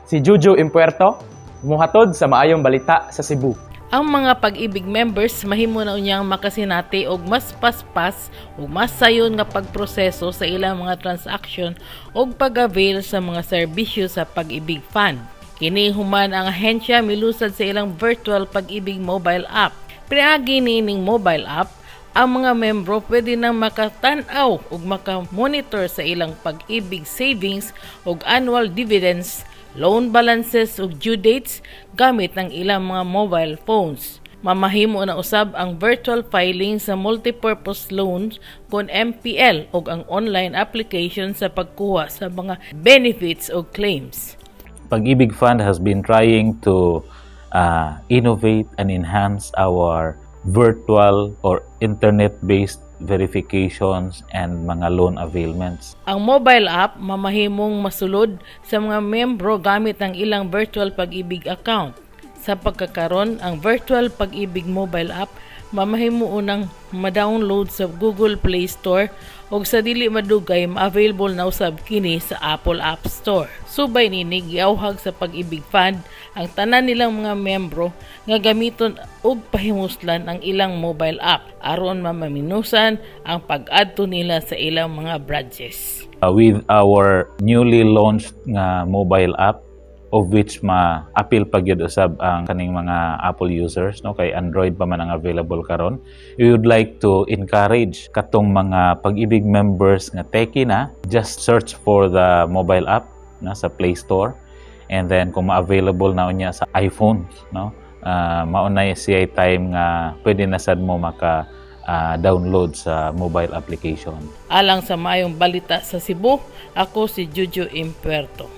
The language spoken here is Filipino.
Si Juju Impuerto, muhatod sa maayong balita sa Cebu. Ang mga pag-ibig members mahimo na unyang makasinati og mas paspas ug mas sayon nga pagproseso sa ilang mga transaksyon ug pag-avail sa mga serbisyo sa pag-ibig fund. Kini human ang ahensya milusad sa ilang virtual pag-ibig mobile app. Pinaagi nining mobile app, ang mga membro pwede nang makatan-aw ug makamonitor sa ilang pag-ibig savings ug annual dividends, loan balances ug due dates gamit ang ilang mga mobile phones. Mamahimo na usab ang virtual filing sa multipurpose loans kon MPL ug ang online application sa pagkuha sa mga benefits ug claims. Pag-ibig Fund has been trying to innovate and enhance our virtual or internet-based verifications and mga loan availments. Ang mobile app mamahimong masulod sa mga membro gamit ang ilang virtual pag-ibig account. Sa pagkakaron, ang virtual pag-ibig mobile app mamahimo unang ma-download sa Google Play Store ug sa dili madugay ma-available na usab kini sa Apple App Store. Subay nini giawhag sa Pag-ibig Fund ang tanan nilang mga membro nga gamiton og pahimuslan ang ilang mobile app aron mamaminusan ang pag-adto nila sa ilang mga branches. With our newly launched nga mobile app, of which ma-appeal pa gyud usab ang kaning mga Apple users, no, kay Android pa man ang available karon. We would like to encourage katong mga Pag-ibig members nga techie na, just search for the mobile app na sa Play Store, and then kung ma-available na unya sa iPhone, no, maunay siya time nga pwede na sad mo maka download sa mobile application. Alang sa maayong balita sa Cebu, ako si Juju Impuerto.